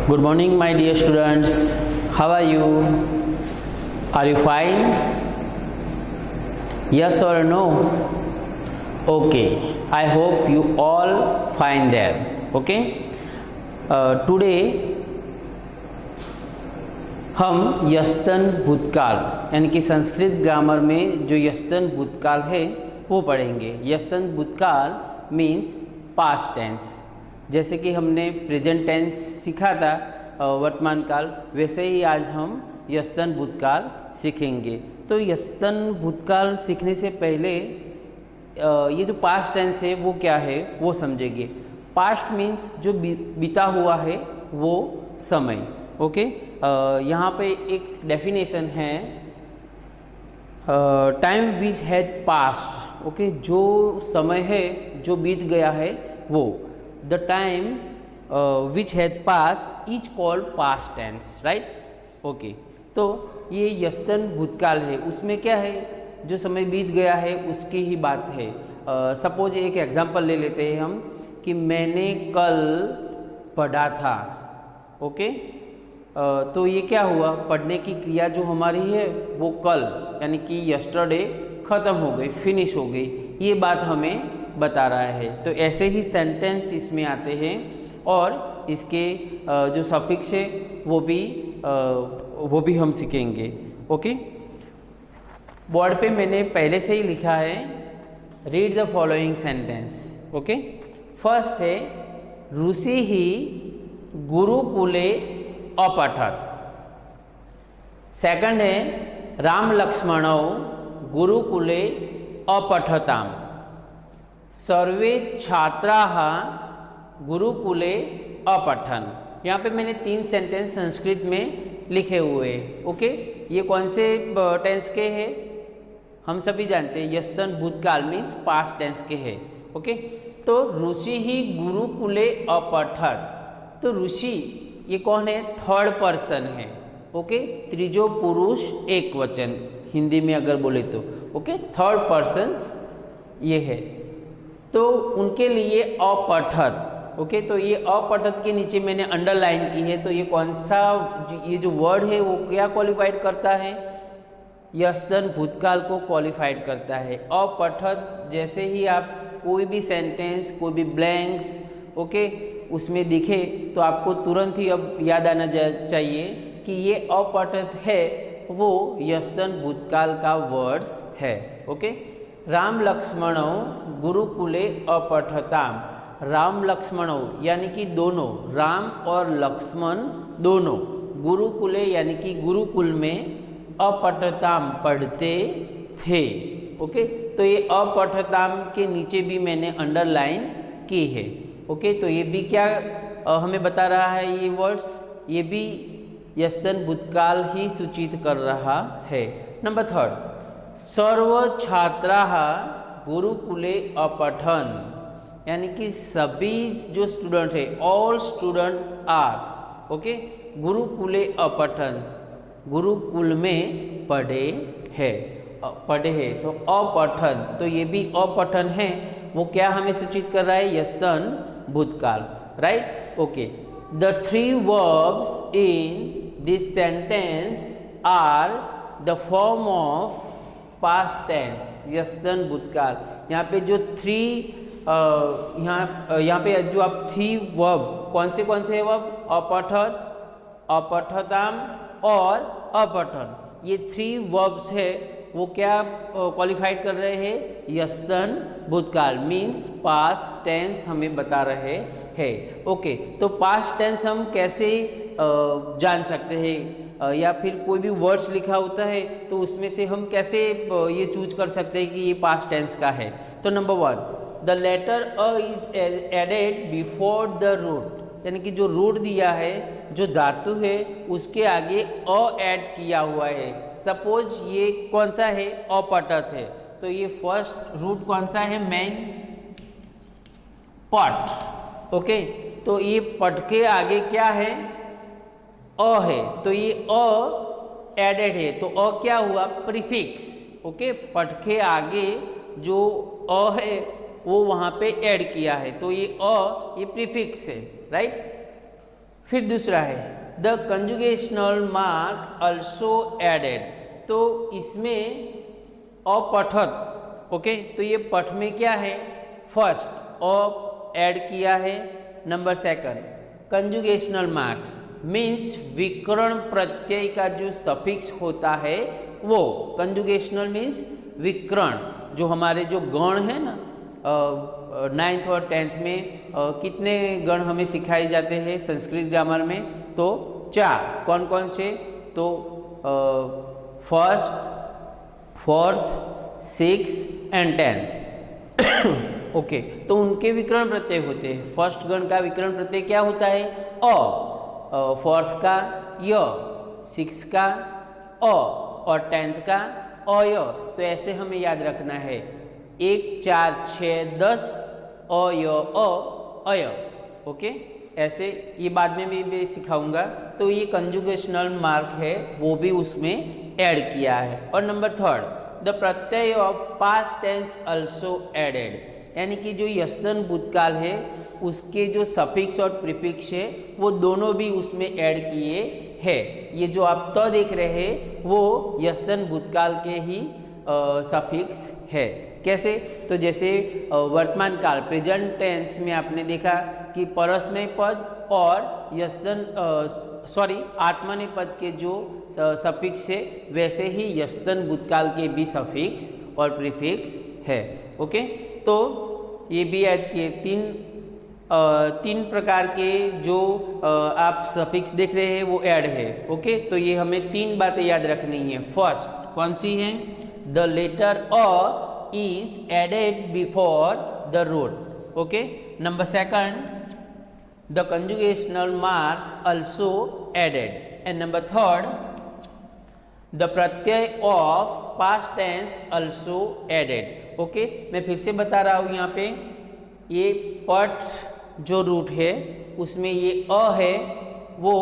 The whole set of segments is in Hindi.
Good morning, my dear students. How are you? Are you fine? Yes or no? Okay. I hope you all fine there. Okay. Today हम यस्तन भूतकाल यानी कि संस्कृत ग्रामर में जो यस्तन भूतकाल है वो पढ़ेंगे। यस्तन भूतकाल मीन्स पास्ट टेंस। जैसे कि हमने प्रेजेंट टेंस सीखा था वर्तमान काल, वैसे ही आज हम यस्तन भूतकाल सीखेंगे। तो यस्तन भूतकाल सीखने से पहले ये जो पास्ट टेंस है वो क्या है वो समझेंगे। पास्ट मीन्स जो बीता हुआ है वो समय। ओके, यहाँ पे एक डेफिनेशन है, time which had past. Okay, जो समय है जो बीत गया है वो, the time which had pass is called past tense, right. Okay, तो ये यस्तन भूतकाल है, उसमें क्या है, जो समय बीत गया है उसकी ही बात है। सपोज एक एग्जांपल ले लेते हैं हम कि मैंने कल पढ़ा था। ओके, तो ये क्या हुआ, पढ़ने की क्रिया जो हमारी है वो कल यानी कि यस्टरडे ख़त्म हो गई, फिनिश हो गई, ये बात हमें बता रहा है। तो ऐसे ही सेंटेंस इसमें आते हैं और इसके जो सफिक्स है वो भी हम सीखेंगे। ओके, बोर्ड पे मैंने पहले से ही लिखा है, read the following sentence. Okay, first है ऋषि ही गुरुकुले अपठत। सेकंड है राम लक्ष्मणौ गुरुकुले अपठताम। सर्वे छात्राः गुरुकुले अपठन। यहाँ पे मैंने 3 सेंटेंस संस्कृत में लिखे हुए हैं। ओके, ये कौन से टेंस के हैं हम सभी जानते हैं, यस्तन भूतकाल मीन्स पास्ट टेंस के हैं। ओके, तो ऋषि ही गुरुकुले अपठत। तो ऋषि ये कौन है, थर्ड पर्सन है। ओके, त्रिजो पुरुष एक वचन हिंदी में अगर बोले तो। ओके, थर्ड पर्सन ये है, तो उनके लिए अपठत। ओके, तो ये अपठत के नीचे मैंने अंडरलाइन की है, तो ये कौन सा, ये जो वर्ड है वो क्या क्वालिफाइड करता है, यस्तन भूतकाल को क्वालिफाइड करता है। अपठत जैसे ही आप कोई भी सेंटेंस, कोई भी ब्लैंक्स ओके उसमें दिखे तो आपको तुरंत ही अब याद आना चाहिए कि ये अपठत है वो यस्तन भूतकाल का वर्ड्स है। ओके, राम लक्ष्मणौ गुरुकुले अपठताम। राम लक्ष्मणौ यानी कि दोनों, राम और लक्ष्मण दोनों, गुरुकुले यानी कि गुरुकुल में अपठताम पढ़ते थे। ओके, तो ये अपठताम के नीचे भी मैंने अंडरलाइन की है। ओके, तो ये भी क्या हमें बता रहा है, ये वर्ड्स ये भी यस्तन भूतकाल ही सूचित कर रहा है। नंबर 3, सर्व छात्राः गुरुकुले अपठन, यानी कि सभी जो स्टूडेंट है, ऑल स्टूडेंट आर ओके गुरुकुले अपठन, गुरुकुल में पढ़े हैं। तो अपठन, तो ये भी अपठन है, वो क्या हमें सूचित कर रहा है, यस्तन भूतकाल, right. Okay, the 3 verbs in this sentence are the form of past tense, यस्तन भूतकाल। यहाँ पे जो 3 यहाँ पे जो आप 3 वर्ब कौन से वर्ब, अपठत, अपठताम और अपठन, ये 3 वर्ब्स है वो क्या क्वालिफाइड कर रहे हैं, यस्तन भूतकाल मीन्स पास्ट टेंस हमें बता रहे हैं। ओके, तो पास्ट टेंस हम कैसे जान सकते हैं, या फिर कोई भी वर्ड्स लिखा होता है तो उसमें से हम कैसे ये चूज कर सकते हैं कि ये पास्ट टेंस का है। तो number 1, the letter a is added before the root, यानी कि जो रूट दिया है, जो धातु है उसके आगे अ ऐड किया हुआ है। सपोज ये कौन सा है, अपठत है, तो ये फर्स्ट रूट कौन सा है, मेन पट। ओके, तो ये पट के आगे क्या है, अ है, तो ये अ एडेड है, तो अ क्या हुआ, प्रीफिक्स। ओके, पट के आगे जो अ है वो वहाँ पे ऐड किया है, तो ये अ ये प्रीफिक्स है, राइट। फिर दूसरा है द कंजुगेशनल मार्क अल्सो एडेड, तो इसमें अपठत, ओके, तो ये पठ में क्या है, फर्स्ट अ ऐड किया है। नंबर सेकंड कंजुगेशनल मार्क्स मीन्स विकर्ण प्रत्यय का जो सफिक्स होता है वो, कंजुगेशनल मीन्स विकर्ण, जो हमारे जो गण है ना, 9th और 10th में कितने गण हमें सिखाए जाते हैं संस्कृत ग्रामर में, तो 4। कौन कौन से, तो first, fourth, 6 and 10th okay, तो उनके विकर्ण प्रत्यय होते हैं। फर्स्ट गण का विकर्ण प्रत्यय क्या होता है, अ, फोर्थ का य, 6 का अ और 10th का अय। तो ऐसे हमें याद रखना है, 1 4 6 10 अय अ अय, ओके, ऐसे ये बाद में भी मैं सिखाऊंगा। तो ये कंजुगेशनल मार्क है वो भी उसमें ऐड किया है। और नंबर थर्ड द प्रत्यय of past tense also added, यानी कि जो यस्तन भूतकाल है उसके जो सफिक्स और प्रीफिक्स है वो दोनों भी उसमें ऐड किए हैं। ये जो आप तो देख रहे हैं वो यस्तन भूतकाल के ही सफिक्स है। कैसे, तो जैसे वर्तमान काल प्रेजेंट टेंस में आपने देखा कि परस्मय पद और यस्तन आत्मनेय पद के जो सफिक्स है वैसे ही यस्तन भूतकाल के भी सफिक्स और प्रीफिक्स है। ओके, तो ये भी ऐड किए। तीन प्रकार के जो आप सफिक्स देख रहे हैं वो ऐड है। ओके, तो ये हमें 3 बातें याद रखनी है। फर्स्ट कौन सी है, the letter a is added before the root, okay. Number second, the conjugational mark also added, and number third, the pratyay of past tense also added, okay. मैं फिर से बता रहा हूँ, यहाँ पे ये पट जो रूट है उसमें ये अ है वो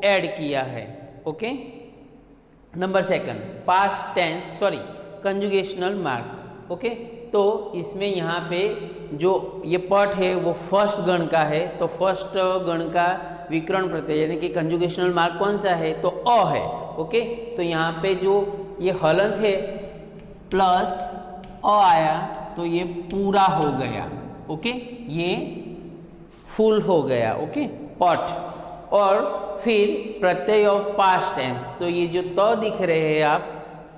ऐड किया है। Okay, number second past tense conjugational mark. Okay, तो इसमें यहाँ पे जो ये पट है वो फर्स्ट गण का है, तो फर्स्ट गण का विकर्ण प्रत्यय यानी कि कंजुगेशनल मार्क कौन सा है, तो अ है। ओके, तो यहाँ पे जो ये हलंत है प्लस अ आया तो ये पूरा हो गया। ओके, ये फुल हो गया। ओके, पट। और फिर प्रत्यय ऑफ पास्ट टेंस, तो ये जो त दिख रहे हैं आप,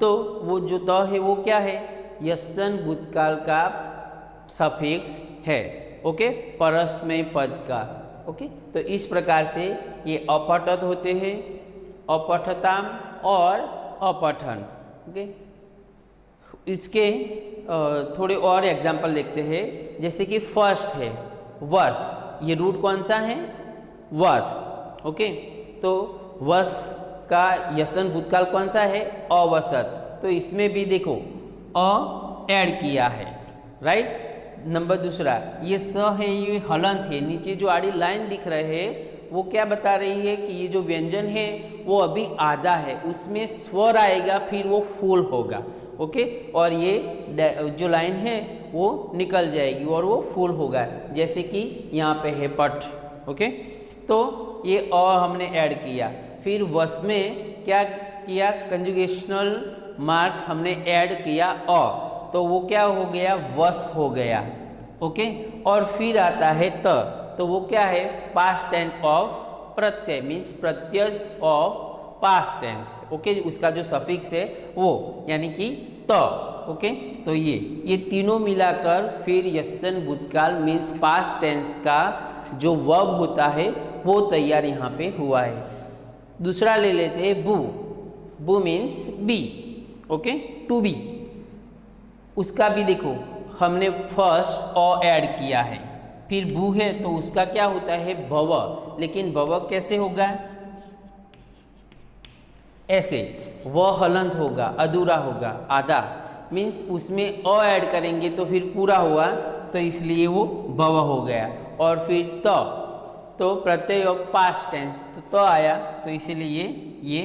तो वो जो त है वो क्या है, यस्तन भूतकाल का सफिक्स है। ओके, परस्मय पद का। ओके, तो इस प्रकार से ये अपठत होते हैं, अपठताम और अपठन। ओके, इसके थोड़े और एग्जाम्पल देखते हैं। जैसे कि फर्स्ट है वस, ये रूट कौन सा है, वस। ओके, तो वस का यस्तन भूतकाल कौन सा है, अवसत। तो इसमें भी देखो अ ऐड किया है, राइट। नंबर दूसरा ये स है, ये हलंत है, नीचे जो आड़ी लाइन दिख रहे हैं वो क्या बता रही है कि ये जो व्यंजन है वो अभी आधा है, उसमें स्वर आएगा फिर वो फुल होगा। ओके, और ये जो लाइन है वो निकल जाएगी और वो फुल होगा, जैसे कि यहाँ पे है पट। ओके, तो ये अ हमने ऐड किया। फिर वस में क्या किया, कंजुगेशनल मार्क हमने ऐड किया अ, तो वो क्या हो गया, वस हो गया। ओके, और फिर आता है त, तो वो क्या है, past tense of Pratyaya, means Pratyaya of past tense. Okay, उसका जो सफिक्स है वो यानी कि त। ओके, तो ये तीनों मिलाकर फिर यस्तन भूतकाल मीन्स पास्ट टेंस का जो वर्ब होता है वो तैयार यहाँ पे हुआ है। दूसरा ले लेते हैं बू। बू means be. Okay, to be. उसका भी देखो हमने फर्स्ट अ ऐड किया है, फिर बू है तो उसका क्या होता है, भव। लेकिन भव कैसे होगा, ऐसे, वह हलंत होगा, अधूरा होगा, आधा, मीन्स उसमें अ ऐड करेंगे तो फिर पूरा हुआ, तो इसलिए वो भव हो गया। और फिर त, तो प्रत्यय ऑफ पास्ट टेंस, तो आया तो इसीलिए ये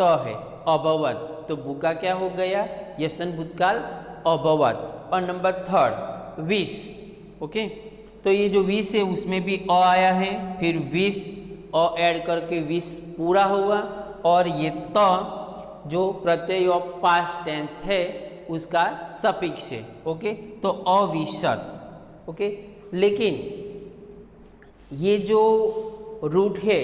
त है, अभवत। तो बू का क्या हो गया, यस्तन भूतकाल अभवत। और नंबर थर्ड विष। ओके, तो ये जो विष है उसमें भी अ आया है, फिर विष अ ऐड करके विस पूरा हुआ, और ये त जो प्रत्यय ऑफ पास्ट टेंस है उसका सफिक्स है। ओके, तो अविशत। ओके, लेकिन ये जो रूट है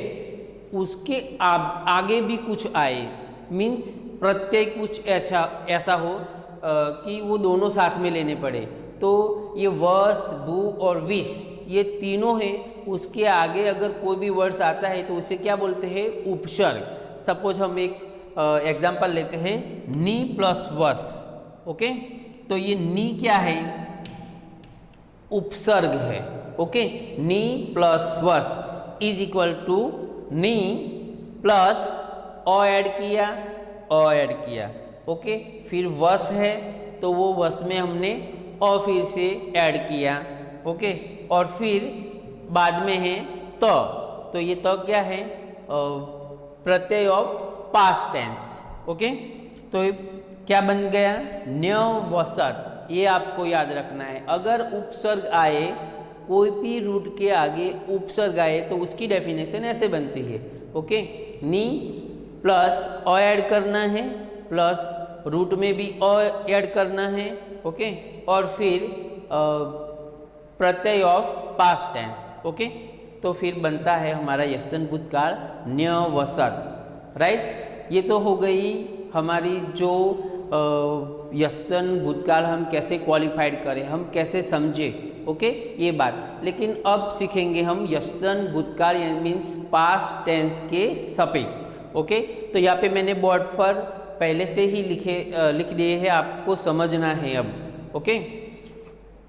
उसके आगे भी कुछ आए, मीन्स प्रत्यय कुछ ऐसा हो कि वो दोनों साथ में लेने पड़े, तो ये वस, बू और विस ये तीनों हैं, उसके आगे अगर कोई भी वर्ड्स आता है तो उसे क्या बोलते हैं? उपसर्ग। सपोज हम एक एग्जाम्पल लेते हैं, नी प्लस वस। ओके, तो ये नी क्या है? उपसर्ग है। ओके, नी प्लस वस इज इक्वल टू नी प्लस अ ऐड किया। ओके, फिर वस है तो वो वस में हमने अ फिर से ऐड किया। ओके, और फिर बाद में है त, तो ये त क्या है? प्रत्यय ऑफ पास्ट टेंस। ओके, तो ये क्या बन गया? न्यवसत। ये आपको याद रखना है, अगर उपसर्ग आए, कोई भी रूट के आगे उपसर्ग आए तो उसकी डेफिनेशन ऐसे बनती है। ओके, नी प्लस अ ऐड करना है, प्लस रूट में भी अ ऐड करना है। ओके, और फिर प्रत्यय ऑफ पास्ट टेंस। ओके, तो फिर बनता है हमारा यस्तन भूतकाल न्यवसत। राइट, ये तो हो गई हमारी जो यस्तन भूतकाल हम कैसे क्वालिफाइड करें, हम कैसे समझे। ओके, ये बात। लेकिन अब सीखेंगे हम यस्तन भूतकाल मीन्स पास्ट टेंस के सफिक्स। ओके, तो यहाँ पे मैंने बोर्ड पर पहले से ही लिख दिए हैं, आपको समझना है अब। ओके,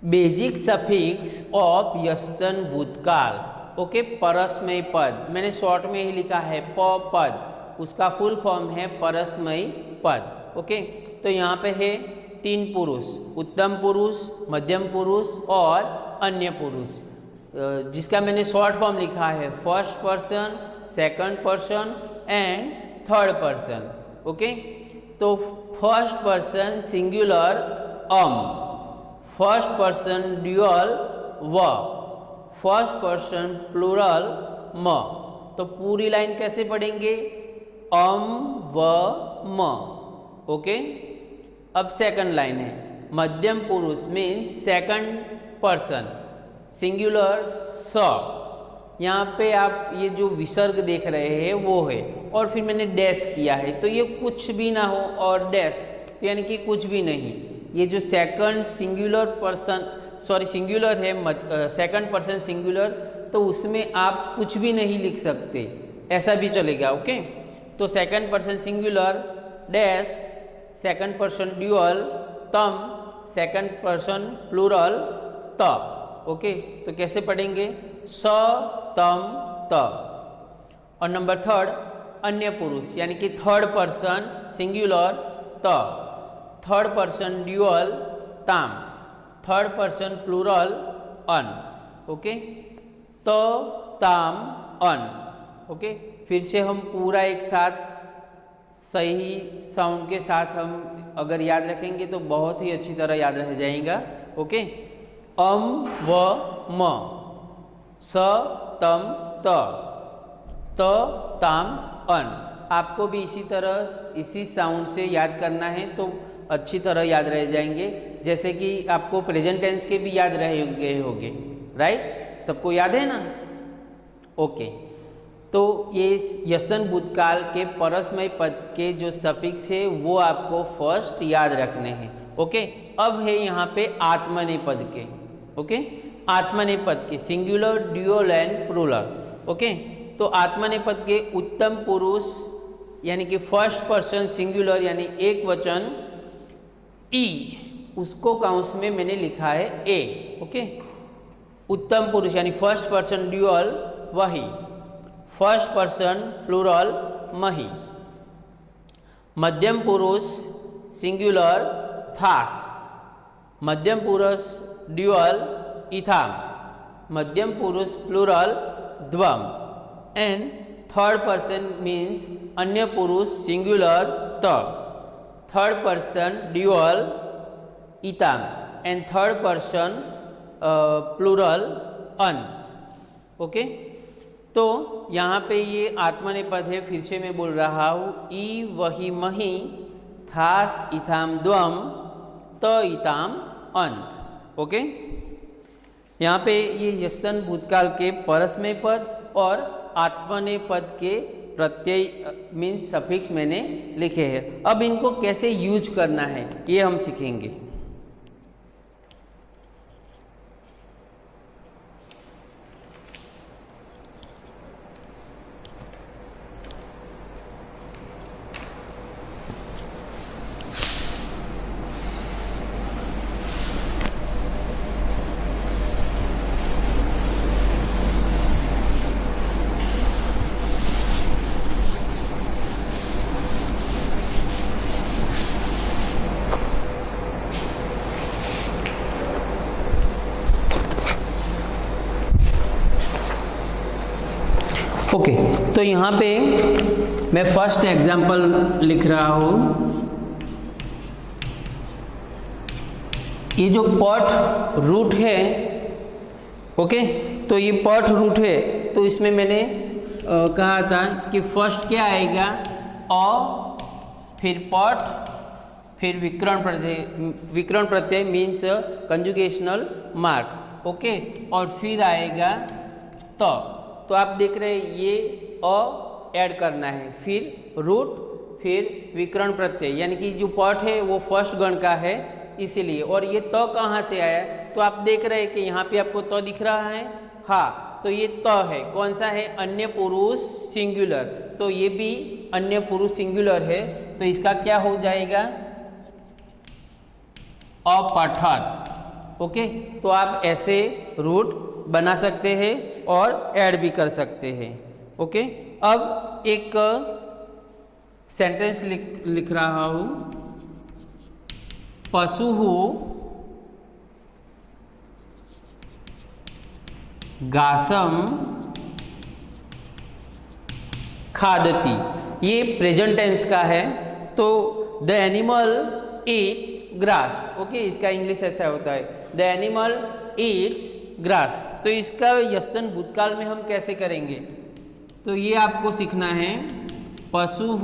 बेसिक सफिक्स ऑफ यस्तन भूतकाल। ओके, परस्मयी पद मैंने शॉर्ट में ही लिखा है प पद, उसका फुल फॉर्म है परस्मयी पद। ओके, तो यहाँ पे है 3 पुरुष, उत्तम पुरुष, मध्यम पुरुष और अन्य पुरुष, जिसका मैंने शॉर्ट फॉर्म लिखा है first person, second person and third person. Okay, तो first person singular first person dual व, फर्स्ट पर्सन प्लूरल म। तो पूरी लाइन कैसे पढ़ेंगे? व म। ओके, अब सेकंड लाइन है मध्यम पुरुष मीन्स सेकंड पर्सन सिंगुलर स। यहाँ पे आप ये जो विसर्ग देख रहे हैं वो है, और फिर मैंने डैश किया है, तो ये कुछ भी ना हो और डैश, तो यानी कि कुछ भी नहीं। ये जो सेकंड सिंगुलर पर्सन सिंगुलर है, सेकंड पर्सन सिंगुलर, तो उसमें आप कुछ भी नहीं लिख सकते, ऐसा भी चलेगा। ओके, तो second person singular dash, second person dual तम, सेकंड पर्सन प्लूरल त। ओके, तो कैसे पढ़ेंगे? स तम त। और नंबर थर्ड अन्य पुरुष यानी कि थर्ड पर्सन सिंगुलर त, थर्ड पर्सन ड्यूअल ताम, थर्ड पर्सन प्लूरल अन। ओके, तो ताम अन। ओके, फिर से हम पूरा एक साथ सही साउंड के साथ हम अगर याद रखेंगे तो बहुत ही अच्छी तरह याद रह जाएगा। ओके, व म, स तम त, ताम अन। आपको भी इसी तरह इसी साउंड से याद करना है तो अच्छी तरह याद रह जाएंगे, जैसे कि आपको प्रेजेंट टेंस के भी याद रहे गए होंगे। राइट, सबको याद है ना? ओके, तो ये यस्तन भूतकाल के परस्मय पद के जो सफिक्स है वो आपको फर्स्ट याद रखने हैं। ओके, अब है यहाँ पे आत्मनेपद के। ओके, आत्मनेपद के singular, dual and plural. Okay, तो आत्मनेपद के उत्तम पुरुष यानी कि फर्स्ट पर्सन सिंगुलर यानी एक वचन ई, उसको काउंस में मैंने लिखा है ए। ओके, उत्तम पुरुष यानी फर्स्ट पर्सन ड्यूअल वही, फर्स्ट पर्सन प्लूरल मही। मध्यम पुरुष सिंगुलर थास, मध्यम पुरुष ड्यूअल इथाम, मध्यम पुरुष प्लूरल द्वम। एंड थर्ड पर्सन मीन्स अन्य पुरुष सिंगुलर त, थर्ड पर्सन ड्यूअल इताम एंड थर्ड पर्सन प्लूरल अन। ओके, तो यहाँ पे ये आत्मनेपद है, फिर से मैं बोल रहा हूँ, ई वही मही थास इथाम द्वम त इताम अंत। ओके, यहाँ पे ये यस्तन भूतकाल के परस्मय पद और आत्मनेपद के प्रत्यय मीन्स सफिक्स मैंने लिखे हैं। अब इनको कैसे यूज करना है ये हम सीखेंगे। ओके, तो यहाँ पे मैं फर्स्ट एग्जाम्पल लिख रहा हूँ। ये जो पट रूट है, ओके, तो ये पट रूट है, तो इसमें मैंने कहा था कि फर्स्ट क्या आएगा, अ, फिर पट, फिर विकर्ण प्रत्यय मीन्स कंजुगेशनल मार्क, ओके, और फिर आएगा तो आप देख रहे हैं ये अ ऐड करना है, फिर रूट, फिर विकर्ण प्रत्यय, यानी कि जो पट है वो फर्स्ट गण का है इसीलिए। और ये त कहाँ से आया, तो आप देख रहे हैं कि यहाँ पे आपको त दिख रहा है, हाँ, तो ये त है, कौन सा है, अन्य पुरुष सिंगुलर, तो ये भी अन्य पुरुष सिंगुलर है, तो इसका क्या हो जाएगा, अपठन। ओके, तो आप ऐसे रूट बना सकते हैं और ऐड भी कर सकते हैं। ओके, अब एक सेंटेंस लिख रहा हूं, पशुः घासम खादति। ये प्रेजेंट टेंस का है, तो the animal eat grass. Okay, इसका इंग्लिश अच्छा होता है, द एनिमल ईट्स ग्रास। तो इसका यस्तन भूतकाल में हम कैसे करेंगे, तो ये आपको सीखना है, पशुः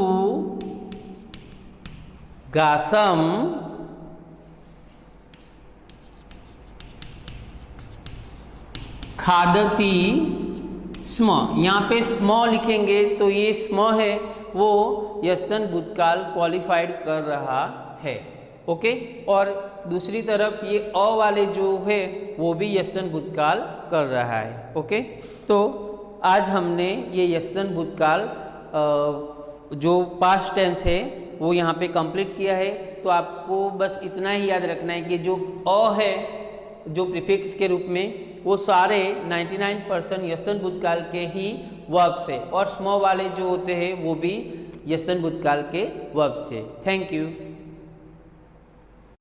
घासम खादति स्म। यहाँ पे स्म लिखेंगे तो ये स्म है वो यस्तन भूतकाल क्वालिफाइड कर रहा है। ओके, और दूसरी तरफ ये अ वाले जो है वो भी यस्तन भूतकाल कर रहा है। ओके, तो आज हमने ये यस्तन भूतकाल जो पास्ट टेंस है वो यहाँ पे कंप्लीट किया है। तो आपको बस इतना ही याद रखना है कि जो अ है जो प्रीफिक्स के रूप में, वो सारे 99% यस्तन भूतकाल के ही वर्ब्स है, और स्म वाले जो होते हैं वो भी यस्तन भूतकाल के वर्ब्स है। Thank you.